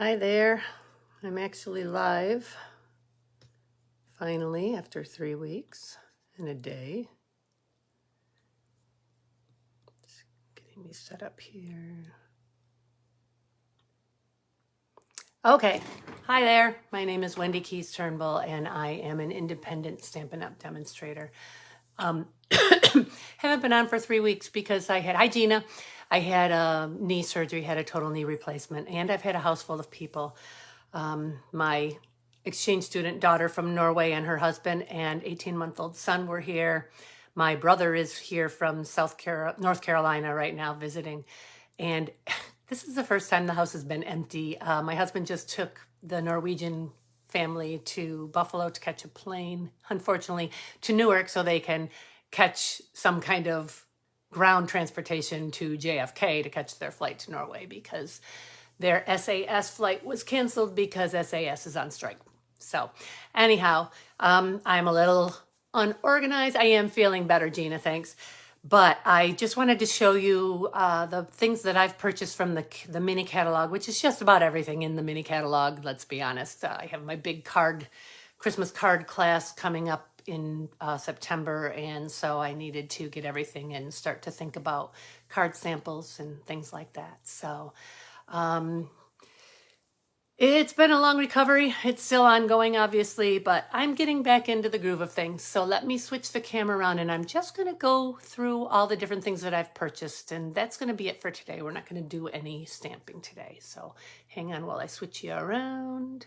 Hi there. I'm actually live, finally, after 3 weeks and a day. Just getting me set up here. Okay. Hi there. My name is Wendy Keys Turnbull, and I am an independent Stampin' Up! Demonstrator. Haven't been on for 3 weeks because hi Gina. I had a knee surgery, had a total knee replacement, and I've had a house full of people. My exchange student daughter from Norway and her husband and 18-month-old son were here. My brother is here from North Carolina right now visiting. And this is the first time the house has been empty. My husband just took the Norwegian family to Buffalo to catch a plane, unfortunately, to Newark so they can catch some kind of ground transportation to JFK to catch their flight to Norway because their SAS flight was canceled because SAS is on strike. So anyhow, I'm a little unorganized. I am feeling better, Gina, thanks. But I just wanted to show you the things that I've purchased from the mini catalog, which is just about everything in the mini catalog, let's be honest. I have my big Christmas card class coming up in September, and so I needed to get everything and start to think about card samples and things like that. So it's been a long recovery. It's still ongoing, obviously, but I'm getting back into the groove of things. So let me switch the camera around, and I'm just going to go through all the different things that I've purchased, and that's going to be it for today. We're not going to do any stamping today. So hang on while I switch you around.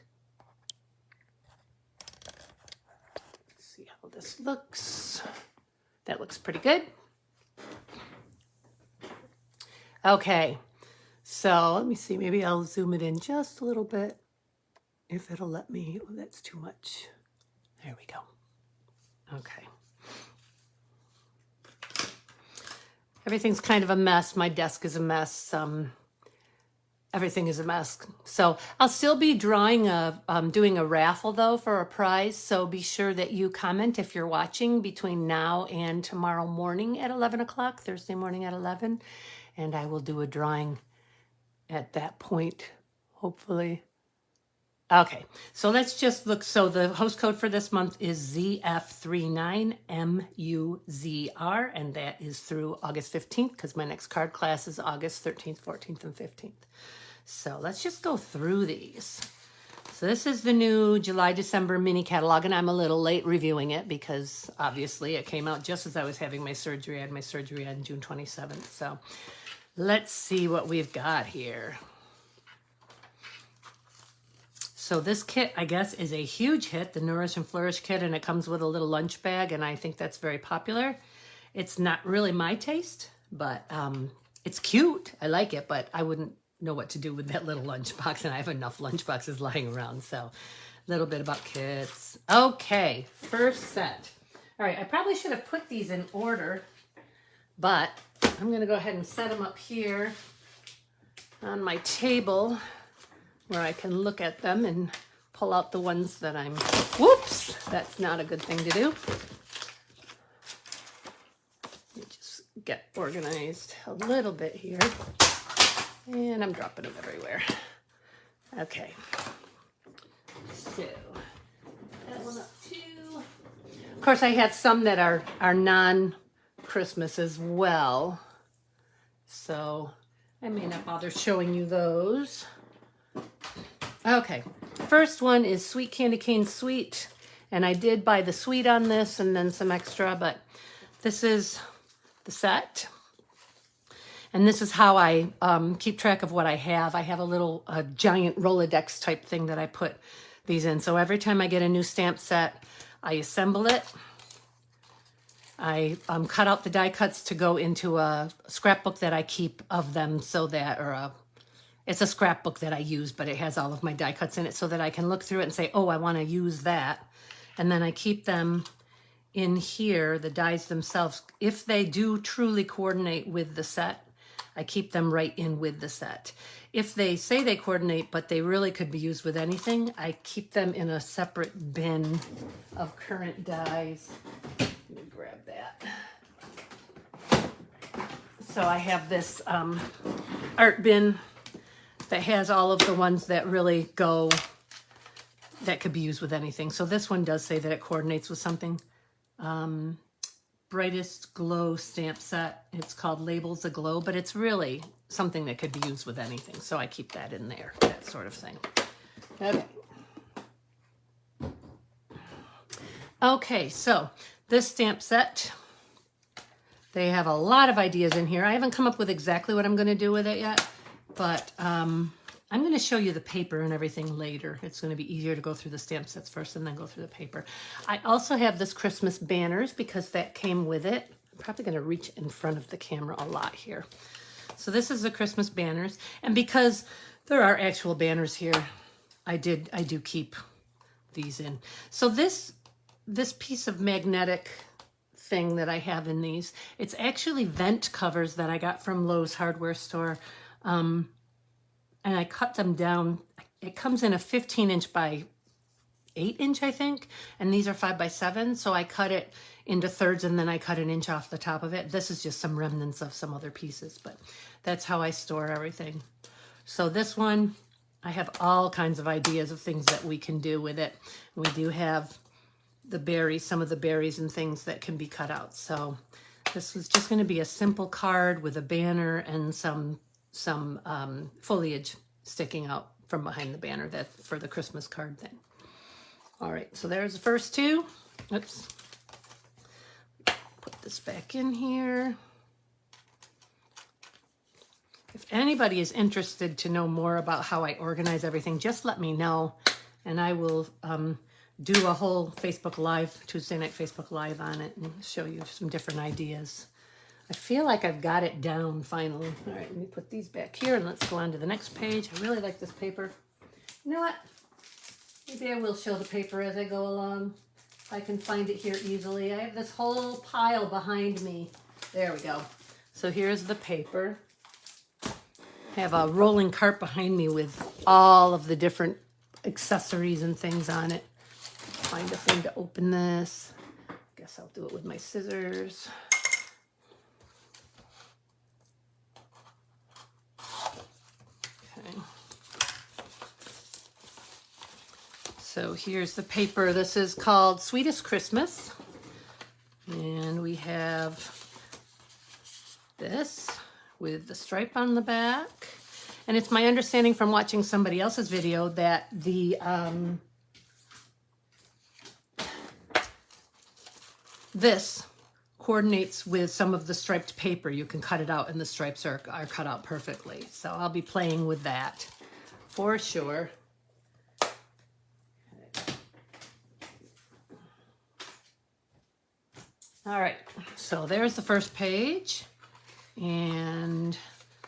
See how this looks. That looks pretty good. Okay, so let me see. Maybe I'll zoom it in just a little bit if it'll let me. Oh, that's too much. There we go. Okay. Everything's kind of a mess. My desk is a mess. Everything is a mess. So I'll still be doing a raffle though for a prize. So be sure that you comment if you're watching between now and tomorrow morning at 11 o'clock, Thursday morning at 11. And I will do a drawing at that point, hopefully. Okay, so let's just look. So the host code for this month is ZF39MUZR, and that is through August 15th because my next card class is August 13th, 14th, and 15th. So let's just go through these. So this is the new July-December mini catalog, and I'm a little late reviewing it because obviously it came out just as I was having my surgery. I had my surgery on June 27th. So let's see what we've got here. So this kit, I guess, is a huge hit, the Nourish and Flourish kit, and it comes with a little lunch bag, and I think that's very popular. It's not really my taste, but it's cute. I like it, but I wouldn't know what to do with that little lunchbox, and I have enough lunchboxes lying around, so a little bit about kits. Okay, first set. All right, I probably should have put these in order, but I'm going to go ahead and set them up here on my table where I can look at them and pull out the ones that I'm, whoops, that's not a good thing to do. Let me just get organized a little bit here. And I'm dropping them everywhere. Okay. So, that one up too. Of course, I have some that are non-Christmas as well. So, I may not bother showing you those. Okay, first one is Sweet Candy Cane Sweet, and I did buy the sweet on this and then some extra, but this is the set. And this is how I keep track of what I have. I have a giant Rolodex type thing that I put these in. So every time I get a new stamp set, I assemble it. I cut out the die cuts to go into a scrapbook that I keep of them so that, it's a scrapbook that I use, but it has all of my die cuts in it so that I can look through it and say, oh, I want to use that. And then I keep them in here, the dies themselves. If they do truly coordinate with the set, I keep them right in with the set. If they say they coordinate, but they really could be used with anything, I keep them in a separate bin of current dies. Let me grab that. So I have this art bin that has all of the ones that really go, that could be used with anything. So this one does say that it coordinates with something. Brightest Glow stamp set. It's called Labels Aglow, but it's really something that could be used with anything. So I keep that in there, that sort of thing. Okay. Okay, so this stamp set, they have a lot of ideas in here. I haven't come up with exactly what I'm going to do with it yet, but I'm going to show you the paper and everything later. It's going to be easier to go through the stamp sets first and then go through the paper. I also have this Christmas banners because that came with it. I'm probably going to reach in front of the camera a lot here. So this is the Christmas banners. And because there are actual banners here, I do keep these in. So this piece of magnetic thing that I have in these, it's actually vent covers that I got from Lowe's hardware store. And I cut them down. It comes in a 15-inch by 8-inch, I think. And these are 5x7. So I cut it into thirds and then I cut an inch off the top of it. This is just some remnants of some other pieces, but that's how I store everything. So this one, I have all kinds of ideas of things that we can do with it. We do have the berries, some of the berries and things that can be cut out. So this was just going to be a simple card with a banner and some foliage sticking out from behind the banner, that for the Christmas card thing. All right, so there's the first two. Oops. Put this back in here. If anybody is interested to know more about how I organize everything, just let me know, and I will do a whole Facebook Live, Tuesday night Facebook Live on it and show you some different ideas. I feel like I've got it down finally. All right, let me put these back here and let's go on to the next page. I really like this paper. You know what? Maybe I will show the paper as I go along, if I can find it here easily. I have this whole pile behind me. There we go. So here's the paper. I have a rolling cart behind me with all of the different accessories and things on it. Find a thing to open this. Guess I'll do it with my scissors. Okay. So here's the paper. This is called Sweetest Christmas. And we have this with the stripe on the back. And it's my understanding from watching somebody else's video that the this coordinates with some of the striped paper. You can cut it out and the stripes are cut out perfectly. So I'll be playing with that for sure. All right, so there's the first page. And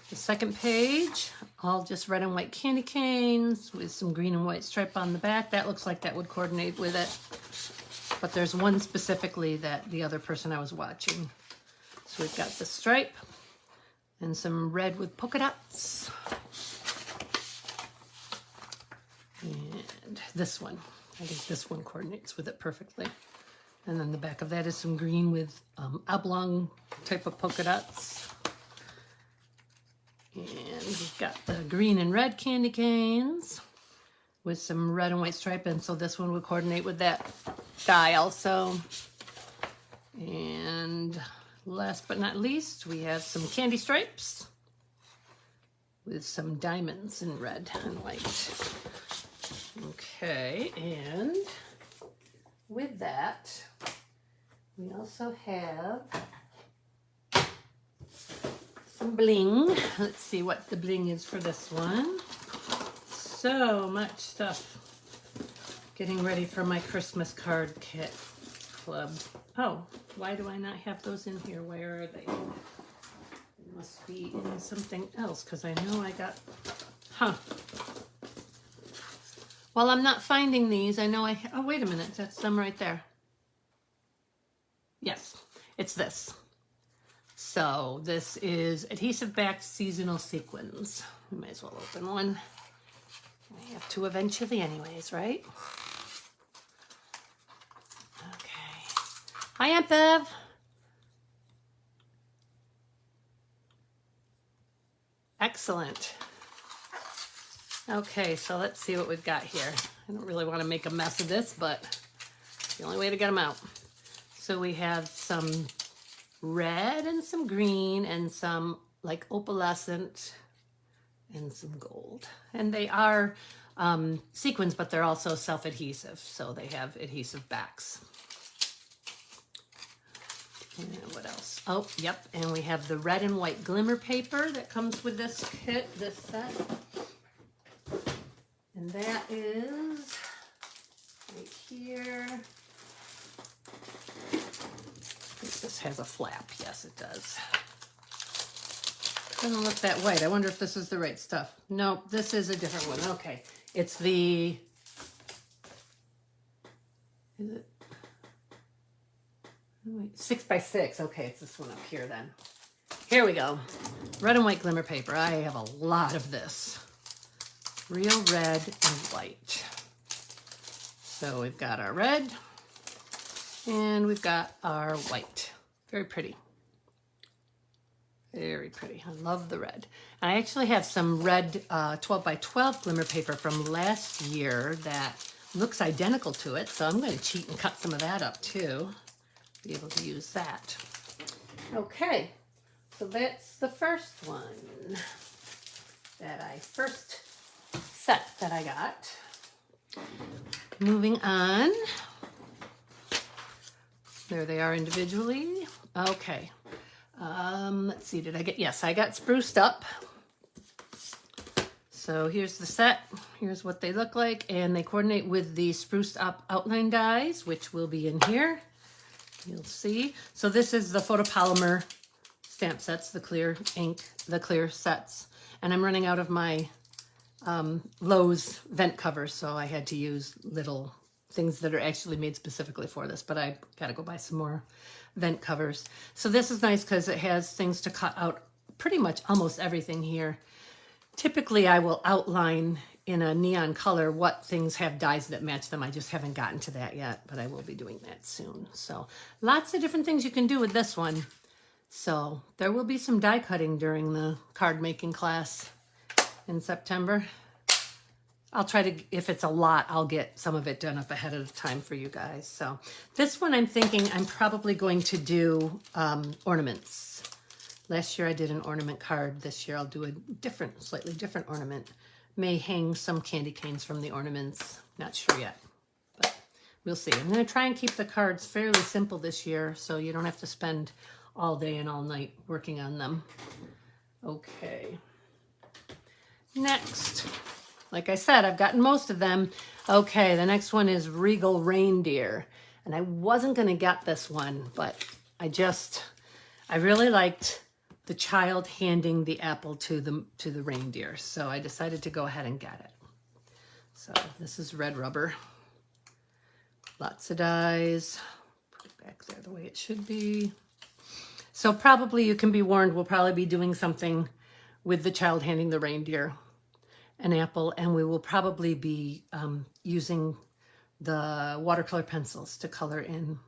the second page, all just red and white candy canes with some green and white stripe on the back. That looks like that would coordinate with it. But there's one specifically that the other person I was watching. So we've got the stripe and some red with polka dots. And this one, I think this one coordinates with it perfectly. And then the back of that is some green with oblong type of polka dots. And we've got the green and red candy canes with some red and white stripe. And so this one would coordinate with that die also. And last but not least, we have some candy stripes with some diamonds in red and white. Okay, and with that, we also have some bling. Let's see what the bling is for this one. So much stuff. Getting ready for my Christmas card kit club. Oh, why do I not have those in here? Where are they? They must be in something else because I know I got, Well, I'm not finding these. I know oh, wait a minute. That's them right there. Yes, it's this. So this is adhesive backed seasonal sequins. We might as well open one. I have to eventually anyways, right? Okay. Hi, Aunt Bev. Excellent. Okay, so let's see what we've got here. I don't really want to make a mess of this, but it's the only way to get them out. So we have some red and some green and some like opalescent and some gold. And they are sequins, but they're also self-adhesive. So they have adhesive backs. And what else? Oh, yep. And we have the red and white glimmer paper that comes with this kit, this set. And that is right here. I think this has a flap. Yes, it does. Doesn't look that white. I wonder if this is the right stuff. No, this is a different one. Okay. It's the... Is it? 6x6. Okay, it's this one up here then. Here we go. Red and white glimmer paper. I have a lot of this. Real red and white. So we've got our red and we've got our white. Very pretty. Very pretty. I love the red. And I actually have some red 12x12 glimmer paper from last year that looks identical to it. So I'm going to cheat and cut some of that up too. Be able to use that. Okay. So that's the first one that I first set that I got. Moving on. There they are individually. Okay. Let's see, did I get, yes, I got spruced up. So here's the set. Here's what they look like. And they coordinate with the spruced up outline dies, which will be in here. You'll see. So this is the photopolymer stamp sets, the clear ink, the clear sets. And I'm running out of my Lowe's vent covers, so I had to use little things that are actually made specifically for this, but I got to go buy some more vent covers. So this is nice because it has things to cut out pretty much almost everything here. Typically, I will outline in a neon color what things have dies that match them. I just haven't gotten to that yet, but I will be doing that soon. So lots of different things you can do with this one. So there will be some die cutting during the card making class in September. I'll try to, if it's a lot, I'll get some of it done up ahead of time for you guys. So this one I'm thinking I'm probably going to do ornaments. Last year I did an ornament card. This year I'll do a different, slightly different ornament. May hang some candy canes from the ornaments. Not sure yet, but we'll see. I'm going to try and keep the cards fairly simple this year so you don't have to spend all day and all night working on them. Okay. Next, like I said, I've gotten most of them. Okay, the next one is Regal Reindeer. And I wasn't going to get this one, but I really liked the child handing the apple to the reindeer. So I decided to go ahead and get it. So this is red rubber. Lots of dies. Put it back there the way it should be. So probably you can be warned, we'll probably be doing something with the child handing the reindeer an apple, and we will probably be using the watercolor pencils to color in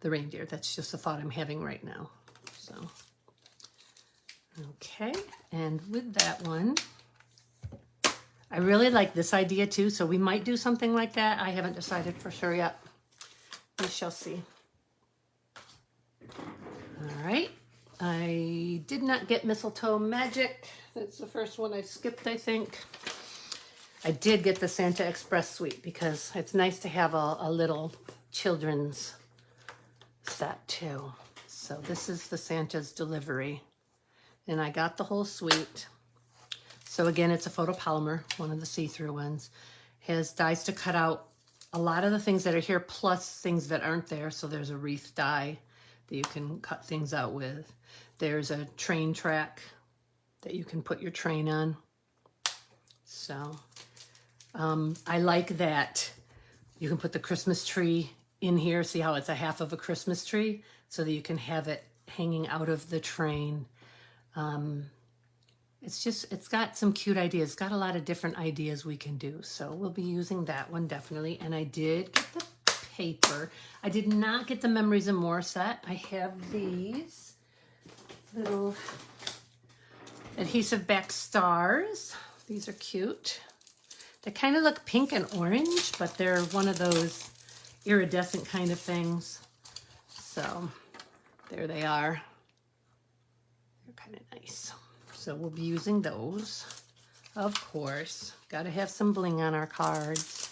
the reindeer. That's just a thought I'm having right now. So, okay, and with that one, I really like this idea too, so we might do something like that. I haven't decided for sure yet. We shall see. All right, I did not get Mistletoe Magic. That's the first one I skipped, I think. I did get the Santa Express Suite because it's nice to have a little children's set too. So this is the Santa's Delivery. And I got the whole suite. So again, it's a photopolymer, one of the see-through ones. Has dies to cut out a lot of the things that are here, plus things that aren't there. So there's a wreath die that you can cut things out with. There's a train track that you can put your train on. So I like that you can put the Christmas tree in here. See how it's a half of a Christmas tree so that you can have it hanging out of the train. It's got some cute ideas. It's got a lot of different ideas we can do. So we'll be using that one definitely. And I did get the paper. I did not get the Memories and More set. I have these little adhesive back stars. These are cute. They kind of look pink and orange, but they're one of those iridescent kind of things. So there they are. They're kind of nice. So we'll be using those, of course. Got to have some bling on our cards.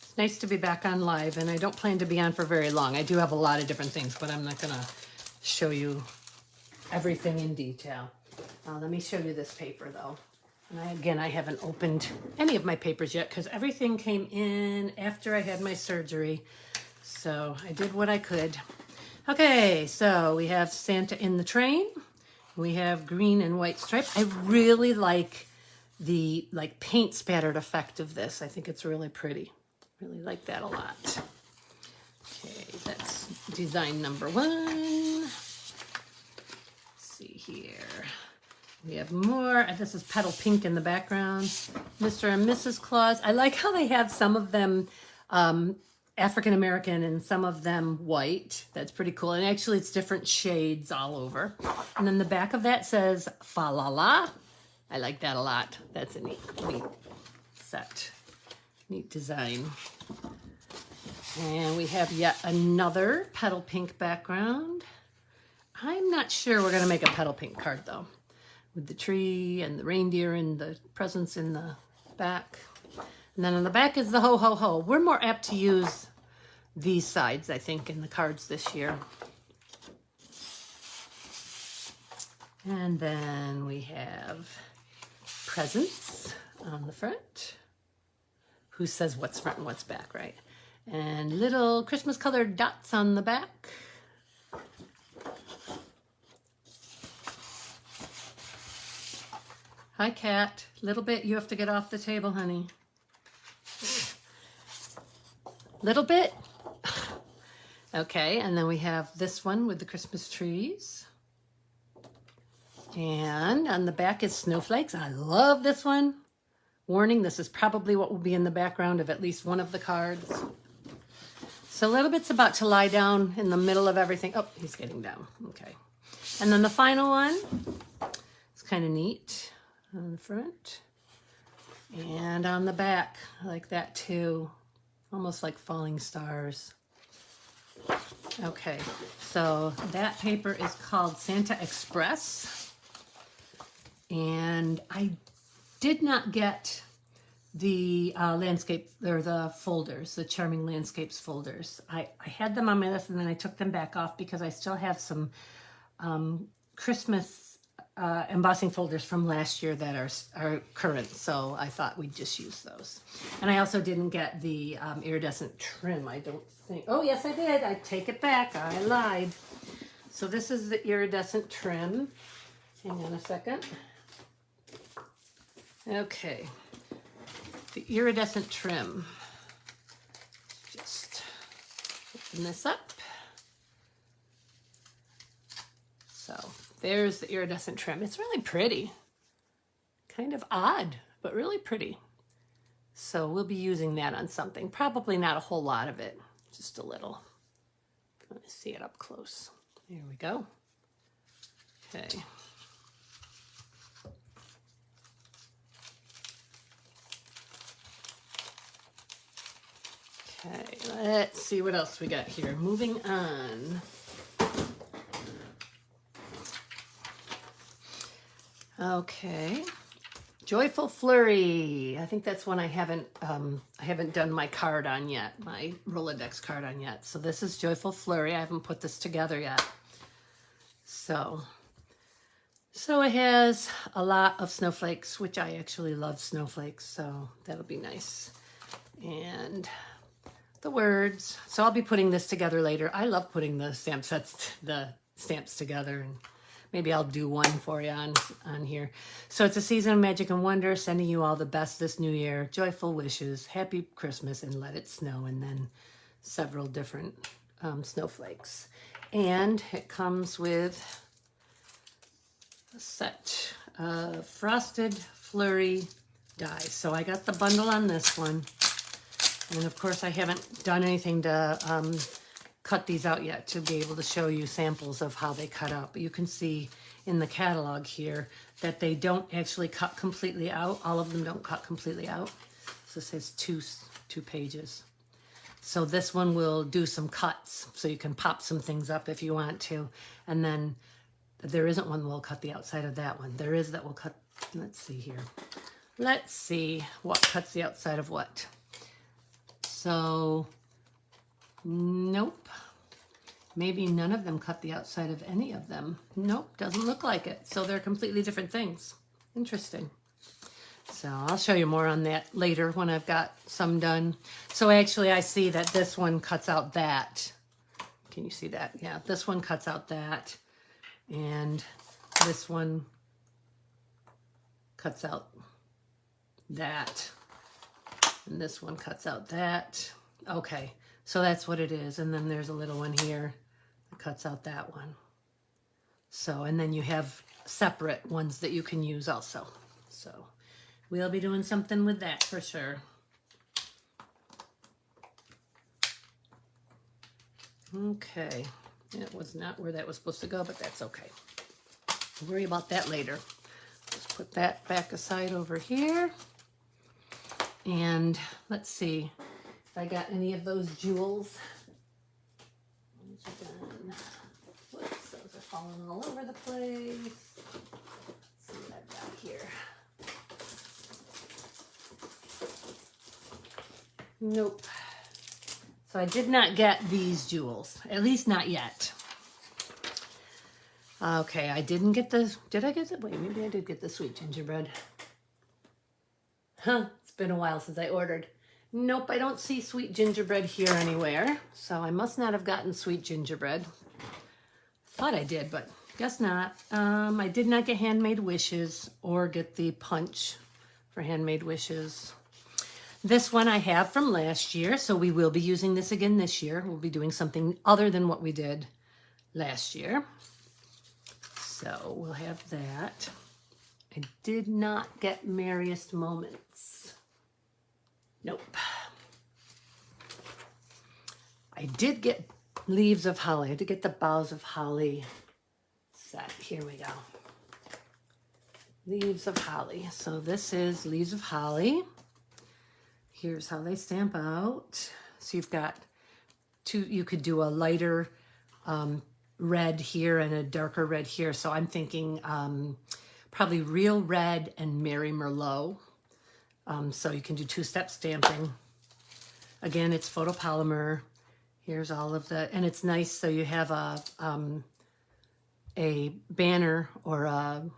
It's nice to be back on live, and I don't plan to be on for very long. I do have a lot of different things, but I'm not going to show you everything in detail. Let me show you this paper, though. And again, I haven't opened any of my papers yet because everything came in after I had my surgery. So I did what I could. Okay, so we have Santa in the train. We have green and white stripes. I really like the paint spattered effect of this. I think it's really pretty. Really like that a lot. Okay, that's design number 1. Let's see here. We have more. This is petal pink in the background. Mr. and Mrs. Claus. I like how they have some of them African American and some of them white. That's pretty cool. And actually it's different shades all over. And then the back of that says fa la la. I like that a lot. That's a neat set. Neat design. And we have yet another petal pink background. I'm not sure we're going to make a petal pink card though, with the tree and the reindeer and the presents in the back. And then on the back is the ho ho ho. We're more apt to use these sides, I think, in the cards this year. And then we have presents on the front. Who says what's front and what's back, right? And little Christmas colored dots on the back. Hi, cat. Little bit, you have to get off the table, honey. Little bit. Okay, and then we have this one with the Christmas trees. And on the back is snowflakes. I love this one. Warning, this is probably what will be in the background of at least one of the cards. So Little Bit's about to lie down in the middle of everything. Oh, he's getting down. Okay. And then the final one. It's kind of neat on the front. And on the back, I like that too. Almost like falling stars. Okay, so that paper is called Santa Express. And I did not get the landscape, or the folders, the Charming Landscapes folders. I had them on my list and then I took them back off because I still have some Christmas embossing folders from last year that are current, so I thought we'd just use those. And I also didn't get the iridescent trim, I don't think. Oh, yes, I did. I take it back. I lied. So this is the iridescent trim. Hang on a second. Okay. The iridescent trim. Just open this up. So there's the iridescent trim. It's really pretty. Kind of odd, but really pretty. So we'll be using that on something. Probably not a whole lot of it, just a little. Let me see it up close. There we go. Okay. Okay, let's see what else we got here. Moving on. Okay, Joyful Flurry. I think that's one I haven't done my card on yet, my Rolodex card on yet. So this is Joyful Flurry. I haven't put this together yet. So it has a lot of snowflakes, which I actually love snowflakes, so that'll be nice. And the words. So I'll be putting this together later. I love putting the stamp sets, the stamps together, and maybe I'll do one for you on here. So it's a season of magic and wonder, sending you all the best this new year. Joyful wishes, happy Christmas, and let it snow. And then several different snowflakes. And it comes with a set of Frosted Flurry dies. So I got the bundle on this one. And of course I haven't done anything to cut these out yet to be able to show you samples of how they cut out. But you can see in the catalog here that they don't actually cut completely out. All of them don't cut completely out. So this has two pages. So this one will do some cuts, so you can pop some things up if you want to. And then there isn't one that will cut the outside of that one. There is that will cut, let's see here. Let's see what cuts the outside of what. So, nope. Maybe none of them cut the outside of any of them. Nope, doesn't look like it. So they're completely different things. Interesting. So I'll show you more on that later when I've got some done. So actually I see that this one cuts out that. Can you see that? Yeah, this one cuts out that. And this one cuts out that. And this one cuts out that. Okay, so that's what it is. And then there's a little one here that cuts out that one. So, and then you have separate ones that you can use also. So we'll be doing something with that for sure. Okay, it was not where that was supposed to go, but that's okay. We'll worry about that later. Just put that back aside over here. And let's see if I got any of those jewels. Whoops, those are falling all over the place. Let's see what I've got here. Nope. So I did not get these jewels, at least not yet. Okay, I didn't get the, did I get the, wait, maybe I did get the sweet gingerbread. Huh, it's been a while since I ordered. Nope, I don't see sweet gingerbread here anywhere. So I must not have gotten sweet gingerbread. Thought I did, but guess not. I did not get handmade wishes or get the punch for handmade wishes. This one I have from last year, so we will be using this again this year. We'll be doing something other than what we did last year. So we'll have that. I did not get Merriest Moments. Nope. I did get Leaves of Holly. I had to get the Boughs of Holly set. Here we go. Leaves of Holly. So this is Leaves of Holly. Here's how they stamp out. So you've got two, you could do a lighter red here and a darker red here. So I'm thinking probably Real Red and Mary Merlot. So you can do two-step stamping. Again, it's photopolymer. Here's all of the, and it's nice. So you have a banner or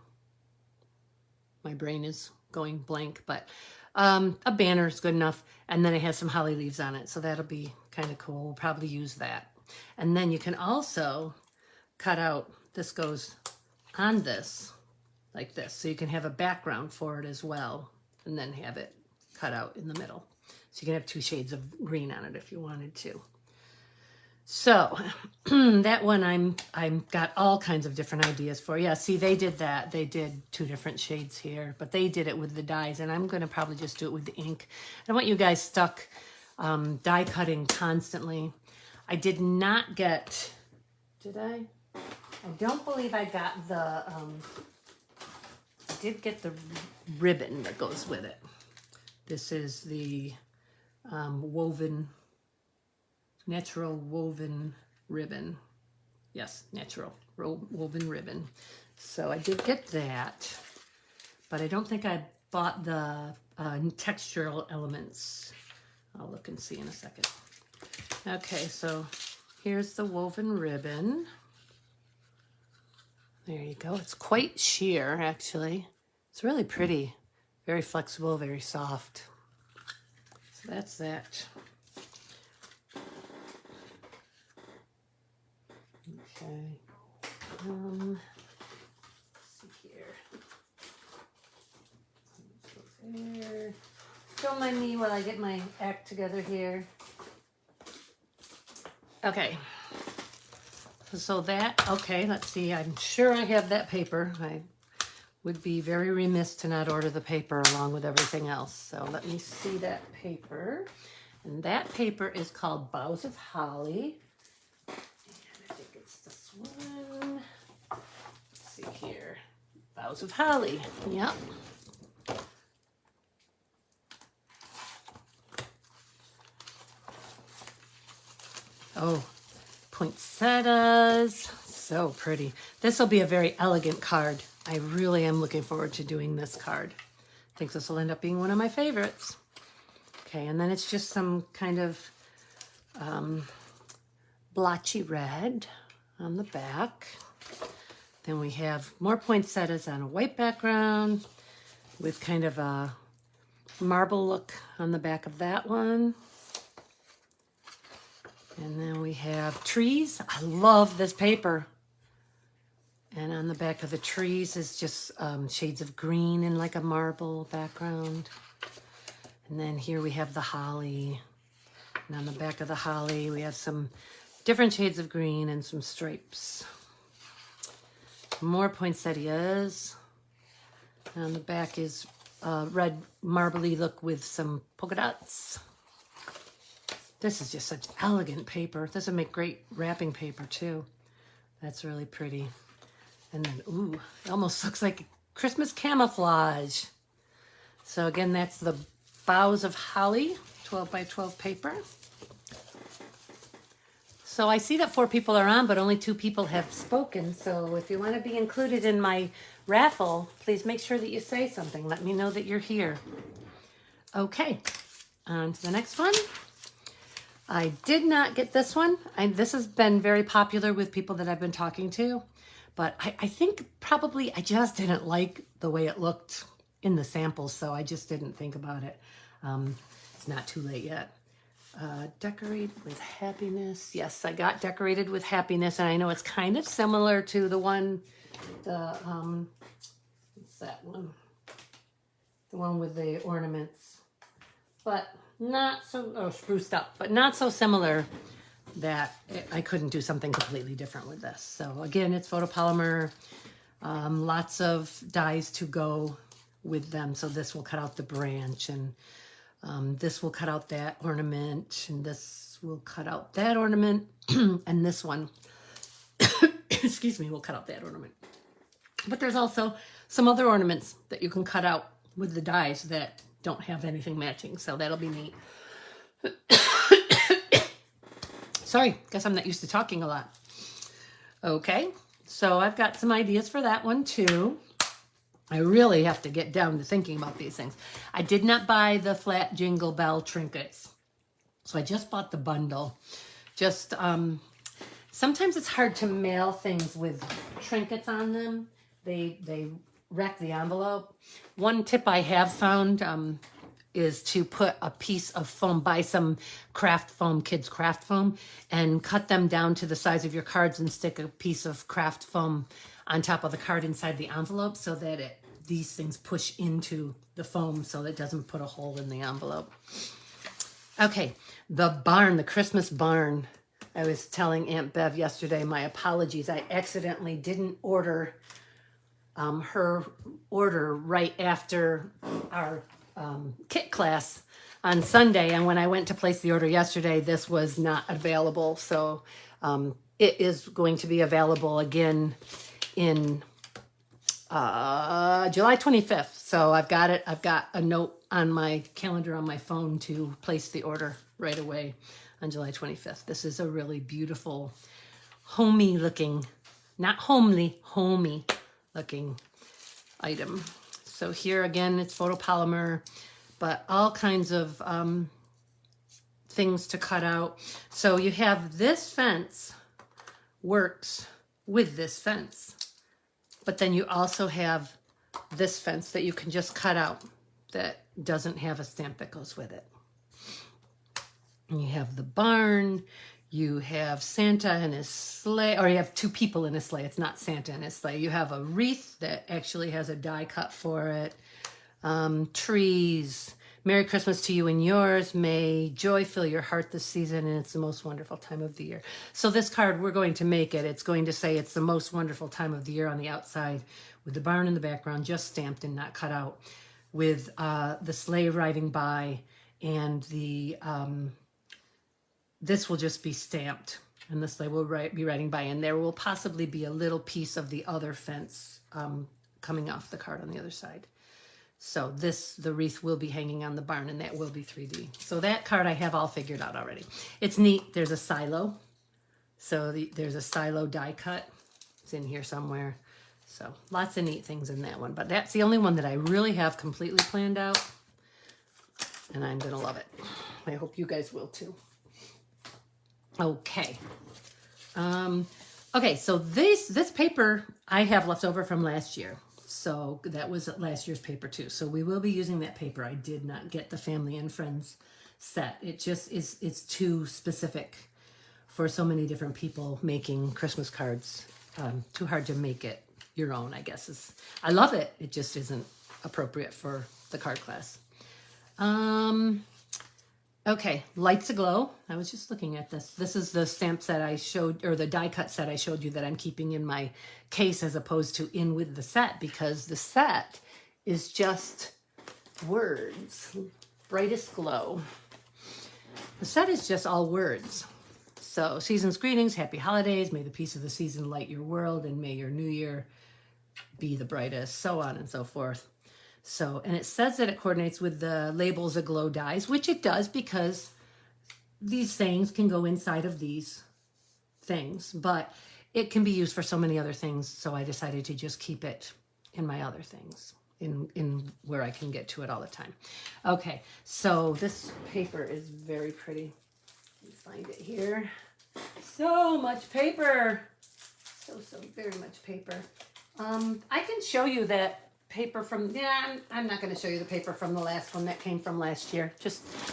my brain is going blank, but a banner is good enough. And then it has some holly leaves on it. So that'll be kind of cool. We'll probably use that. And then you can also cut out, this goes on this, like this. So you can have a background for it as well. And then have it cut out in the middle. So you can have two shades of green on it if you wanted to. So that one I'm got all kinds of different ideas for. Yeah, see, they did that. They did two different shades here, but they did it with the dyes, and I'm going to probably just do it with the ink. I don't want you guys stuck die cutting constantly. I did not get, did I? I don't believe I got the, I did get the ribbon that goes with it. This is the woven, natural woven ribbon. Yes, natural woven ribbon. So I did get that, but I don't think I bought the textural elements. I'll look and see in a second. Okay, so here's the woven ribbon. There you go. It's quite sheer, actually. It's really pretty. Very flexible, very soft. So that's that. Okay. Let's see here. There. Don't mind me while I get my act together here. Okay. So that, okay, let's see. I'm sure I have that paper. I would be very remiss to not order the paper along with everything else. So let me see that paper. And that paper is called Boughs of Holly. one. Let's see here. Boughs of holly. Yep. Oh, poinsettias. So pretty. This will be a very elegant card. I really am looking forward to doing this card. I think this will end up being one of my favorites. Okay, and then it's just some kind of blotchy red on the back. Then we have more poinsettias on a white background with kind of a marble look on the back of that one. And then we have trees. I love this paper. And on the back of the trees is just shades of green in like a marble background. And then here we have the holly. And on the back of the holly, we have some different shades of green and some stripes. More poinsettias. And on the back is red marbly look with some polka dots. This is just such elegant paper. This would make great wrapping paper too. That's really pretty. And then, ooh, it almost looks like Christmas camouflage. So again, that's the Boughs of Holly, 12 by 12 paper. So I see that 4 people are on, but only 2 people have spoken. So if you want to be included in my raffle, please make sure that you say something. Let me know that you're here. Okay, on to the next one. I did not get this one. This has been very popular with people that I've been talking to. But I think probably I just didn't like the way it looked in the samples, so I just didn't think about it. It's not too late yet. Decorate with happiness. Yes, I got decorated with happiness, and I know it's kind of similar to the one, what's that one? The one with the ornaments, but not so, spruced up, but not so similar that I couldn't do something completely different with this. So again, it's photopolymer, lots of dies to go with them. So this will cut out the branch, and this will cut out that ornament, and this will cut out that ornament, and this one, excuse me, will cut out that ornament. But there's also some other ornaments that you can cut out with the dies that don't have anything matching. So that'll be neat. Sorry, guess I'm not used to talking a lot. Okay, so I've got some ideas for that one too. I really have to get down to thinking about these things. I did not buy the flat jingle bell trinkets, so I just bought the bundle. Just sometimes it's hard to mail things with trinkets on them. They wreck the envelope. One tip I have found is to put a piece of foam, buy some craft foam, kids craft foam, and cut them down to the size of your cards and stick a piece of craft foam on top of the card inside the envelope so that these things push into the foam so that it doesn't put a hole in the envelope. Okay, the barn, the Christmas barn. I was telling Aunt Bev yesterday, my apologies. I accidentally didn't order her order right after our kit class on Sunday, and when I went to place the order yesterday, this was not available. So it is going to be available again in July 25th. So I've got it. I've got a note on my calendar on my phone to place the order right away on July 25th. This is a really beautiful, homey looking, not homely, homey looking item. So here again, it's photopolymer, but all kinds of things to cut out. So you have this fence works with this fence, but then you also have this fence that you can just cut out that doesn't have a stamp that goes with it. And you have the barn, you have Santa and his sleigh, or you have 2 people in a sleigh. It's not Santa and his sleigh. You have a wreath that actually has a die cut for it. Trees. Merry Christmas to you and yours. May joy fill your heart this season, and it's the most wonderful time of the year. So this card, we're going to make it. It's going to say it's the most wonderful time of the year on the outside, with the barn in the background, just stamped and not cut out, with the sleigh riding by, and the this will just be stamped And this I will be writing by, and there will possibly be a little piece of the other fence coming off the card on the other side. So the wreath will be hanging on the barn, and that will be 3D. So that card I have all figured out already. It's neat. There's a silo. So there's a silo die cut. It's in here somewhere. So lots of neat things in that one. But that's the only one that I really have completely planned out. And I'm going to love it. I hope you guys will too. Okay. Okay, so this paper I have left over from last year. So that was last year's paper too. So we will be using that paper. I did not get the family and friends set. It just it's too specific for so many different people making Christmas cards. Too hard to make it your own, I guess. I love it. It just isn't appropriate for the card class. Okay, Lights Aglow. I was just looking at this. This is the stamp set I showed, or the die cut set I showed you that I'm keeping in my case as opposed to in with the set, because the set is just words. Brightest Glow. The set is just all words. So, season's greetings, happy holidays, may the peace of the season light your world, and may your new year be the brightest, so on and so forth. So, and it says that it coordinates with the Labels Aglow dies, which it does, because these sayings can go inside of these things, but it can be used for so many other things. So I decided to just keep it in my other things, in where I can get to it all the time. Okay, so this paper is very pretty. Let me find it here. So much paper. So very much paper. I can show you that paper from, I'm not going to show you the paper from the last one that came from last year.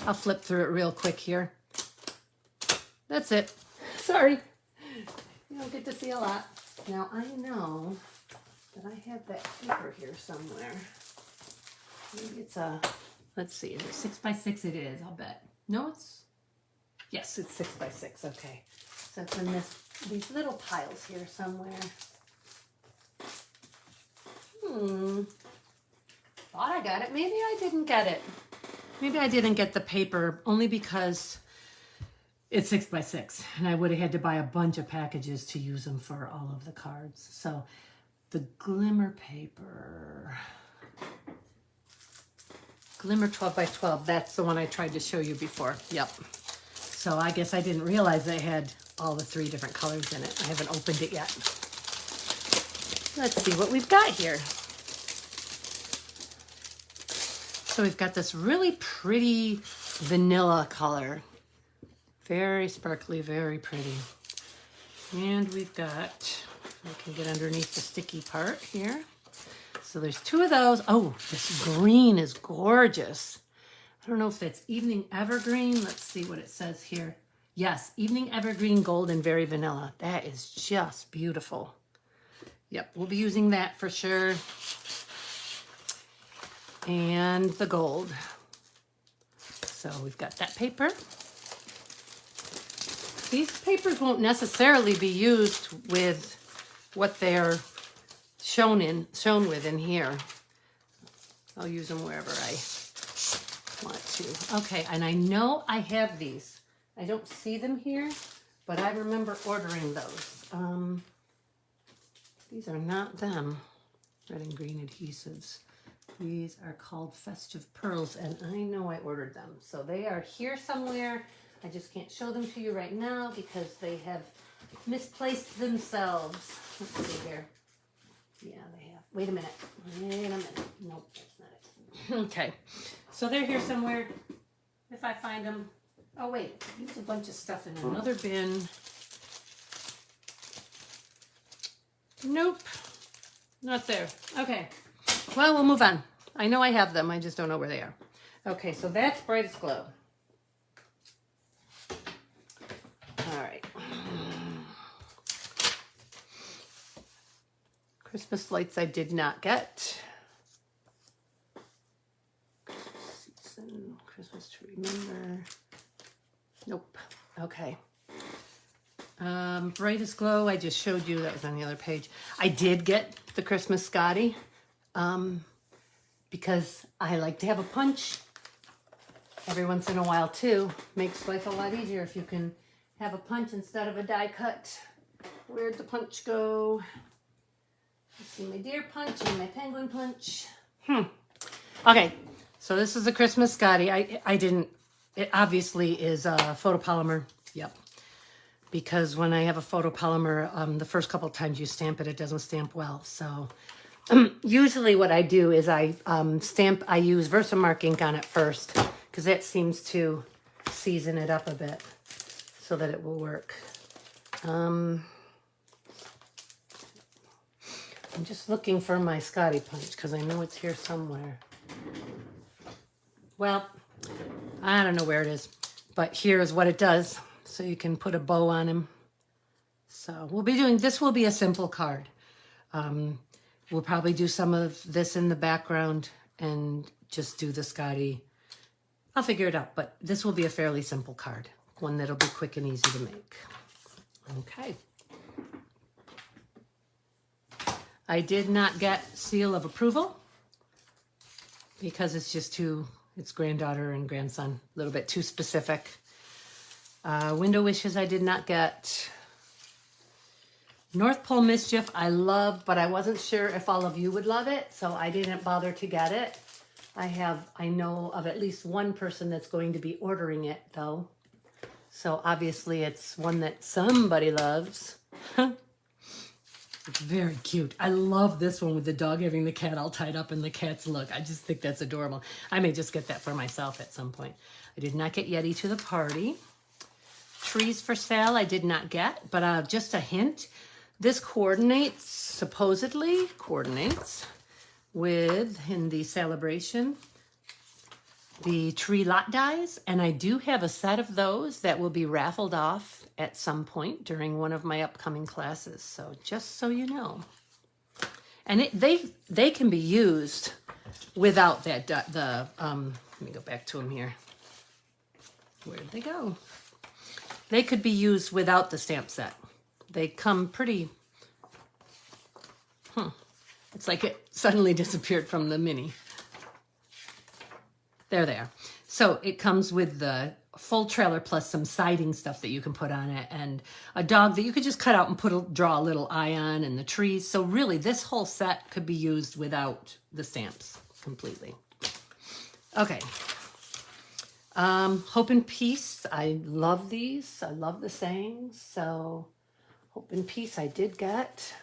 I'll flip through it real quick here. That's it. Sorry. You don't get to see a lot. Now, I know that I have that paper here somewhere. Maybe it's let's see, is it 6 by 6? It is, I'll bet. No, yes, it's 6 by 6. Okay. So it's in these little piles here somewhere. Thought I got it. Maybe I didn't get it. Maybe I didn't get the paper only because it's 6 by 6, and I would have had to buy a bunch of packages to use them for all of the cards. So the Glimmer paper, Glimmer 12 by 12, that's the one I tried to show you before. Yep. So I guess I didn't realize they had all the 3 different colors in it. I haven't opened it yet. Let's see what we've got here. So we've got this really pretty vanilla color. Very sparkly, very pretty. And we've got, I can get underneath the sticky part here. So there's 2 of those. Oh, this green is gorgeous. I don't know if that's Evening Evergreen. Let's see what it says here. Yes, Evening Evergreen Gold and Very Vanilla. That is just beautiful. Yep, we'll be using that for sure. And the gold. So we've got that paper. These papers won't necessarily be used with what they're shown with in here. I'll use them wherever I want to. Okay, and I know I have these. I don't see them here, but I remember ordering those. These are not them. Red and green adhesives. These are called Festive Pearls, and I know I ordered them. So they are here somewhere. I just can't show them to you right now because they have misplaced themselves. Let's see here. Yeah, they have. Wait a minute. Nope, that's not it. Okay. So they're here somewhere. If I find them. Oh, wait. There's a bunch of stuff in another bin. Nope. Not there. Okay. Well, we'll move on. I know I have them. I just don't know where they are. Okay, so that's Brightest Glow. All right. Christmas lights I did not get. Season, Christmas to remember. Nope. Okay. Brightest Glow, I just showed you. That was on the other page. I did get the Christmas Scotty because I like to have a punch every once in a while too. Makes life a lot easier if you can have a punch instead of a die cut. Where'd the punch go? Let's see my deer punch and my penguin punch. Okay, so this is a Christmas Scotty. It obviously is a photopolymer. Yep. Because when I have a photopolymer, the first couple of times you stamp it, it doesn't stamp well. So usually what I do is I use Versamark ink on it first, because that seems to season it up a bit so that it will work. I'm just looking for my Scotty punch because I know it's here somewhere. Well, I don't know where it is, but here's what it does. So you can put a bow on him. So this will be a simple card. We'll probably do some of this in the background and just do the Scotty. I'll figure it out, but this will be a fairly simple card. One that'll be quick and easy to make. Okay. I did not get seal of approval because it's granddaughter and grandson, a little bit too specific. Window wishes I did not get. North Pole Mischief I loved, but I wasn't sure if all of you would love it, so I didn't bother to get it. I know of at least one person that's going to be ordering it though. So obviously it's one that somebody loves. It's very cute. I love this one with the dog having the cat all tied up and the cat's look. I just think that's adorable. I may just get that for myself at some point. I did not get Yeti to the party. Trees for sale I did not get, but just a hint. This supposedly coordinates with, in the celebration, the tree lot dies. And I do have a set of those that will be raffled off at some point during one of my upcoming classes. So just so you know. And they can be used without that, let me go back to them here. Where'd they go? They could be used without the stamp set. They come pretty, it's like it suddenly disappeared from the mini. There they are. So it comes with the full trailer plus some siding stuff that you can put on it and a dog that you could just cut out and draw a little eye on and the trees. So really this whole set could be used without the stamps completely. Okay. Hope and Peace. I love these. I love the sayings. So Hope and Peace I did get.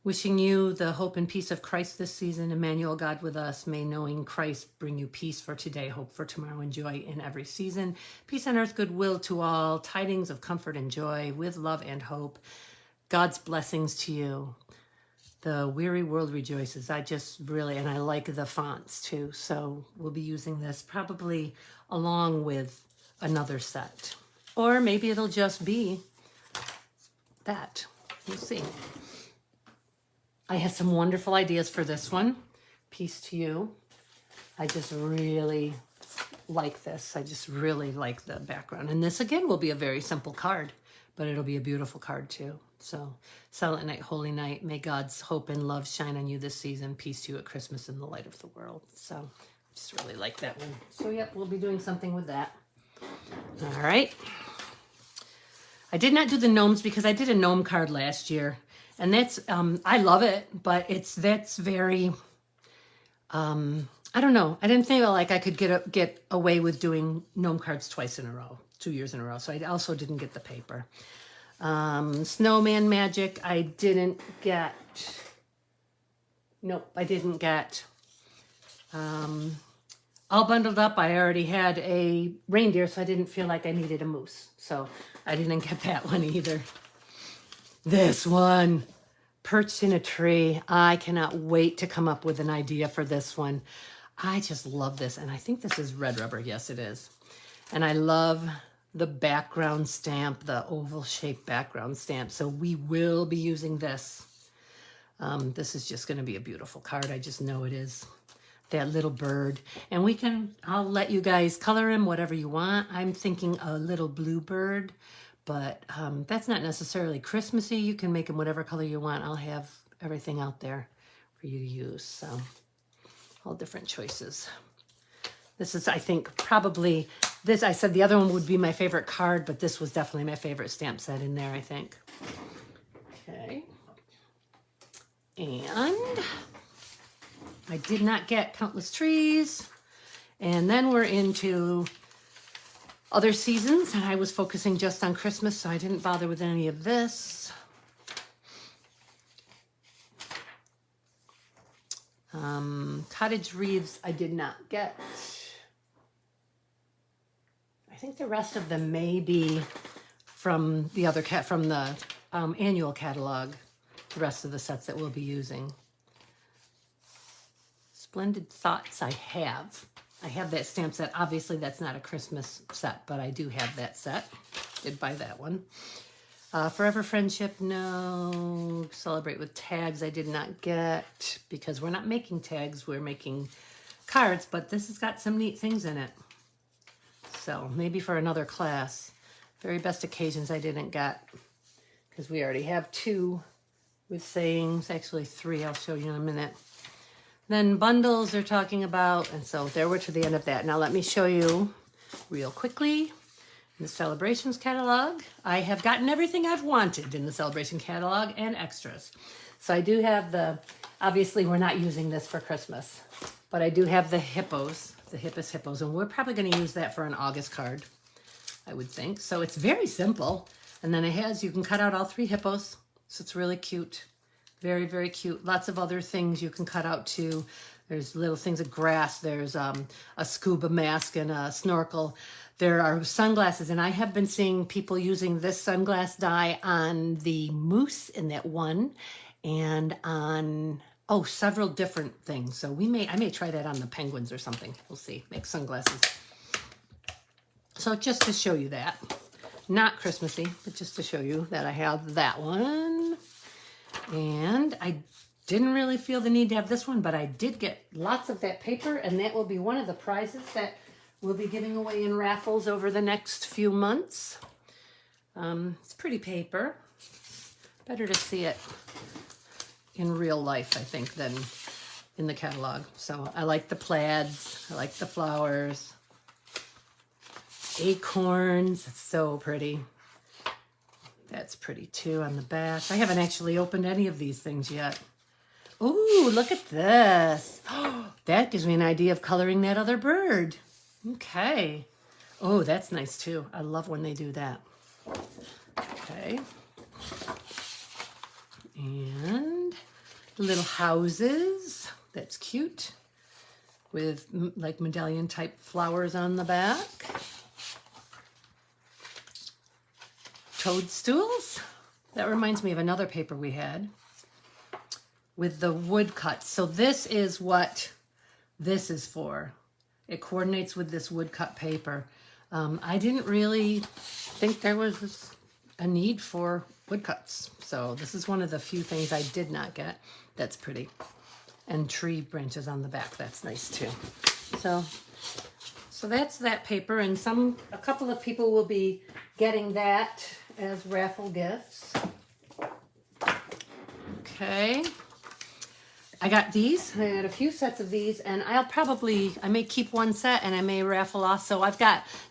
Wishing you the hope and peace of Christ this season. Emmanuel, God with us. May knowing Christ bring you peace for today, hope for tomorrow, and joy in every season. Peace on earth, goodwill to all. Tidings of comfort and joy with love and hope. God's blessings to you. The weary world rejoices. And I like the fonts too. So we'll be using this probably along with another set. Or maybe it'll just be that. We'll see. I have some wonderful ideas for this one. Peace to you. I just really like this. I just really like the background. And this again will be a very simple card, but it'll be a beautiful card too. So, Silent Night, Holy Night, may God's hope and love shine on you this season. Peace to you at Christmas in the light of the world. So, I just really like that one. So, yep, we'll be doing something with that. All right. I did not do the gnomes because I did a gnome card last year. And that's, I love it, but that's very, I don't know. I didn't think like I could get away with doing gnome cards twice in a row, 2 years in a row. So I also didn't get the paper. Snowman Magic, I didn't get. Nope, I didn't get. All Bundled Up, I already had a reindeer, so I didn't feel like I needed a moose. So I didn't get that one either. This one, Perched in a Tree. I cannot wait to come up with an idea for this one. I just love this. And I think this is red rubber. Yes, it is. And I love the background stamp, the oval shaped background stamp. So we will be using this. This is just going to be a beautiful card. I just know it is. That little bird. And I'll let you guys color him whatever you want. I'm thinking a little blue bird. But that's not necessarily Christmassy. You can make them whatever color you want. I'll have everything out there for you to use. So all different choices. This is, I think, probably This, I said the other one would be my favorite card, but this was definitely my favorite stamp set in there, I think. Okay. And I did not get Countless Trees. And then we're into other seasons, and I was focusing just on Christmas, so I didn't bother with any of this. Cottage Wreaths I did not get. I think the rest of them may be from the other from the annual catalog, the rest of the sets that we'll be using. Splendid Thoughts I have. I have that stamp set. Obviously, that's not a Christmas set, but I do have that set. Did buy that one. Forever Friendship, no. Celebrate with Tags, I did not get because we're not making tags. We're making cards, but this has got some neat things in it. So maybe for another class. Very Best Occasions, I didn't get because we already have 2 with sayings. Actually, 3. I'll show you in a minute. Then bundles they're talking about, and so there we're to the end of that. Now let me show you real quickly in the Celebrations catalog. I have gotten everything I've wanted in the Celebration catalog and extras. So I do have the, obviously we're not using this for Christmas, but I do have the hippos, the hippest hippos, and we're probably going to use that for an August card, I would think. So it's very simple. And then it has, you can cut out all 3 hippos, so it's really cute. Very, very cute. Lots of other things you can cut out too. There's little things of grass. There's a scuba mask and a snorkel. There are sunglasses, and I have been seeing people using this sunglass die on the moose in that one and on, several different things. So I may try that on the penguins or something. We'll see. Make sunglasses. So just to show you that. Not Christmassy, but just to show you that I have that one. And I didn't really feel the need to have this one, but I did get lots of that paper, and that will be one of the prizes that we'll be giving away in raffles over the next few months. It's pretty paper. Better to see it in real life, I think, than in the catalog. So I like the plaids. I like the flowers. Acorns. It's so pretty. That's pretty too on the back. I haven't actually opened any of these things yet. Ooh, look at this. That gives me an idea of coloring that other bird. Okay. Oh, that's nice too. I love when they do that. Okay. And little houses. That's cute. With like medallion type flowers on the back. Toadstools. That reminds me of another paper we had with the wood cuts. So this is what this is for. It coordinates with this wood cut paper. I didn't really think there was a need for wood cuts. So this is one of the few things I did not get. That's pretty. And tree branches on the back. That's nice too. So that's that paper, and a couple of people will be getting that as raffle gifts. Okay. I got these. I got a few sets of these, and I may keep one set and I may raffle off. So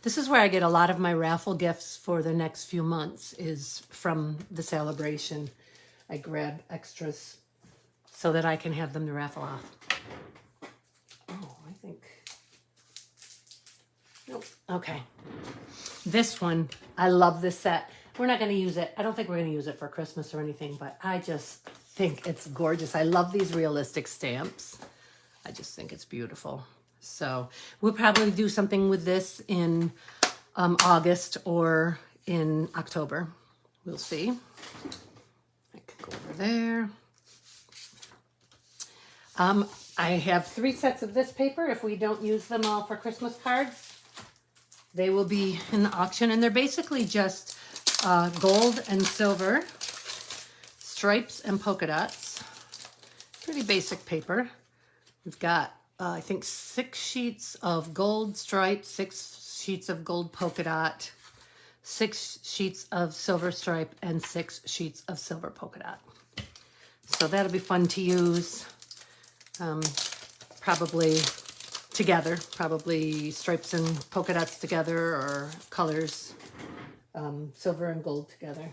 this is where I get a lot of my raffle gifts for the next few months is from the Celebration. I grab extras so that I can have them to raffle off. Oh, I think, nope. Okay. This one, I love this set. We're not going to use it. I don't think we're going to use it for Christmas or anything, but I just think it's gorgeous. I love these realistic stamps. I just think it's beautiful. So we'll probably do something with this in August or in October. We'll see. I can go over there. I have 3 sets of this paper. If we don't use them all for Christmas cards, they will be in the auction, and they're basically just gold and silver, stripes and polka dots. Pretty basic paper. We've got, I think, 6 sheets of gold stripe, 6 sheets of gold polka dot, 6 sheets of silver stripe, and 6 sheets of silver polka dot. So that'll be fun to use. Probably together, probably stripes and polka dots together, or colors, silver and gold together.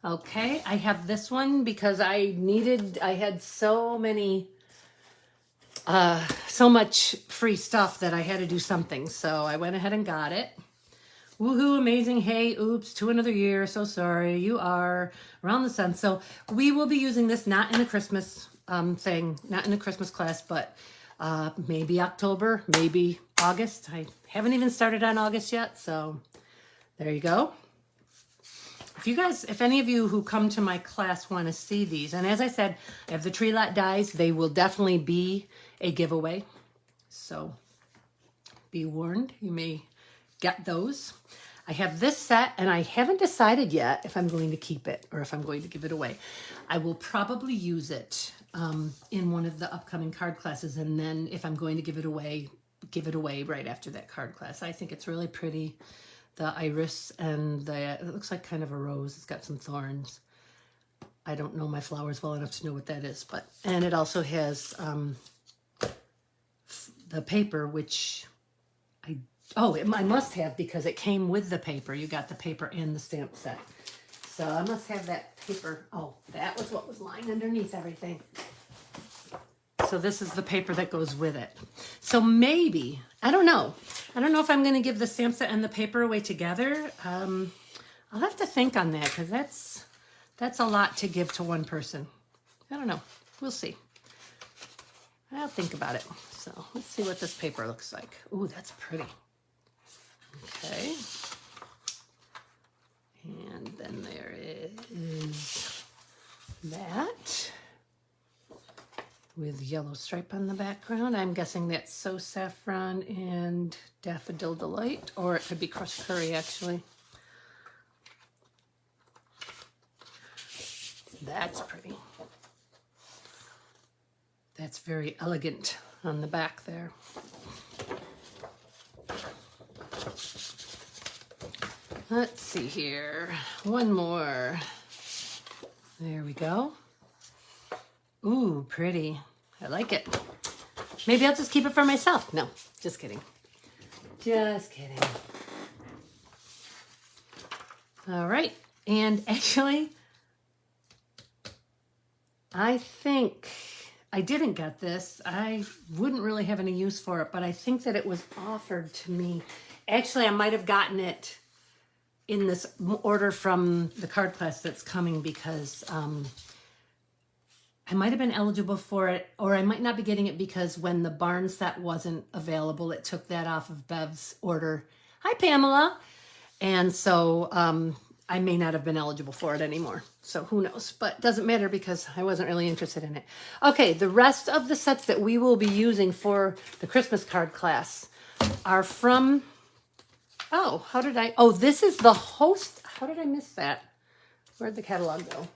Okay, I have this one because I had so much free stuff that I had to do something. So I went ahead and got it. Woohoo, amazing. Hey, oops, to another year. So sorry. You are around the sun. So we will be using this not in a Christmas thing, not in a Christmas class, but maybe October, maybe August. I haven't even started on August yet. So there you go. If any of you who come to my class want to see these, and as I said, I have the tree lot dies. They will definitely be a giveaway. So be warned, you may get those. I have this set, and I haven't decided yet if I'm going to keep it or if I'm going to give it away. I will probably use it in one of the upcoming card classes, and then if I'm going to give it away right after that card class. I think it's really pretty. The iris and it looks like kind of a rose. It's got some thorns. I don't know my flowers well enough to know what that is, and it also has the paper, which I must have because it came with the paper. You got the paper and the stamp set. So I must have that paper. Oh, that was what was lying underneath everything. So this is the paper that goes with it. So maybe, I don't know if I'm going to give the stamp set and the paper away together. I'll have to think on that because that's a lot to give to one person. I don't know. We'll see. I'll think about it. So let's see what this paper looks like. Ooh, that's pretty. Okay. And then there is that with yellow stripe on the background. I'm guessing that's So Saffron and Daffodil Delight, or it could be Crushed Curry actually. That's pretty. That's very elegant on the back there. Let's see here. One more. There we go. Ooh, pretty. I like it. Maybe I'll just keep it for myself. No, just kidding. Just kidding. All right. And actually, I think I didn't get this. I wouldn't really have any use for it, but I think that it was offered to me. Actually, I might have gotten it in this order from the card class that's coming because I might have been eligible for it, or I might not be getting it because when the barn set wasn't available, it took that off of Bev's order. Hi, Pamela. And so I may not have been eligible for it anymore. So who knows? But it doesn't matter because I wasn't really interested in it. Okay, the rest of the sets that we will be using for the Christmas card class are from... this is the host. How did I miss that? Where'd the catalog go?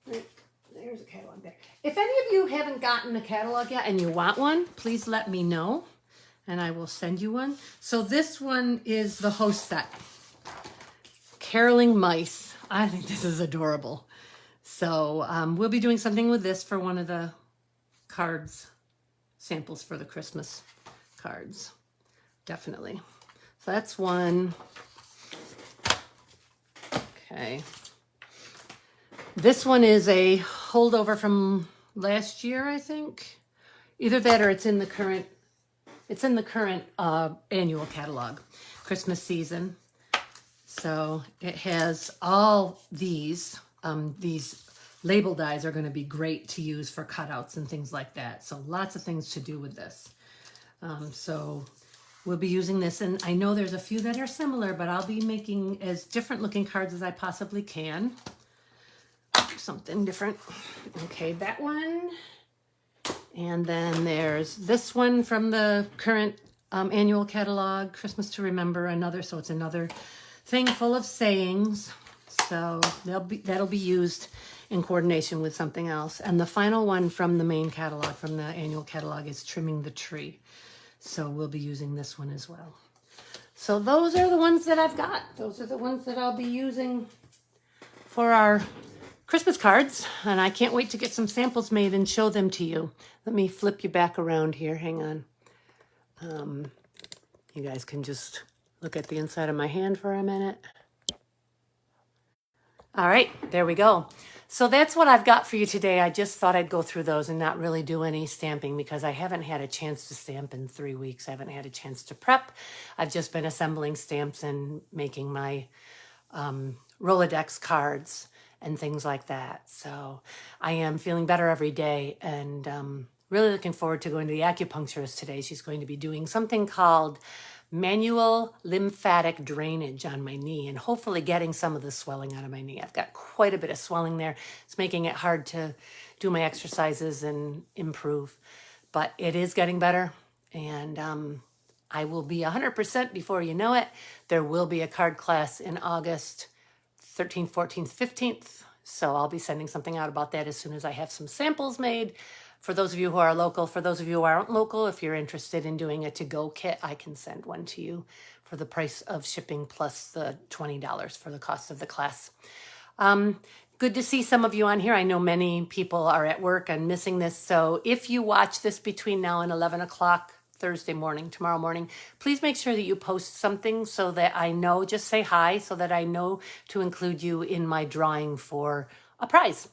There's a catalog there. If any of you haven't gotten a catalog yet and you want one, please let me know and I will send you one. So this one is the host set. Caroling Mice. I think this is adorable. So we'll be doing something with this for one of the cards, samples for the Christmas cards. Definitely. So that's one. Okay. This one is a holdover from last year, I think. Either that or it's in the current annual catalog, Christmas season. So it has all these label dies are going to be great to use for cutouts and things like that. So lots of things to do with this. So we'll be using this, and I know there's a few that are similar, but I'll be making as different looking cards as I possibly can. Something different. Okay, that one. And then there's this one from the current annual catalog, Christmas to Remember, so it's another thing full of sayings. So that'll be used in coordination with something else. And the final one from the main catalog, from the annual catalog, is Trimming the Tree. So we'll be using this one as well. So those are the ones that I've got. Those are the ones that I'll be using for our Christmas cards. And I can't wait to get some samples made and show them to you. Let me flip you back around here. Hang on. You guys can just look at the inside of my hand for a minute. All right, there we go. So that's what I've got for you today. I just thought I'd go through those and not really do any stamping because I haven't had a chance to stamp in 3 weeks. I haven't had a chance to prep. I've just been assembling stamps and making my Rolodex cards and things like that. So I am feeling better every day and really looking forward to going to the acupuncturist today. She's going to be doing something called manual lymphatic drainage on my knee and hopefully getting some of the swelling out of my knee. I've got quite a bit of swelling there. It's making it hard to do my exercises and improve, but it is getting better. And I will be 100% before you know it. There will be a card class in August 13th, 14th, 15th. So I'll be sending something out about that as soon as I have some samples made. For those of you who are local, for those of you who aren't local, if you're interested in doing a to-go kit, I can send one to you for the price of shipping plus the $20 for the cost of the class. Good to see some of you on here. I know many people are at work and missing this. So if you watch this between now and 11 o'clock Thursday morning, tomorrow morning, please make sure that you post something so that I know, just say hi so that I know to include you in my drawing for a prize.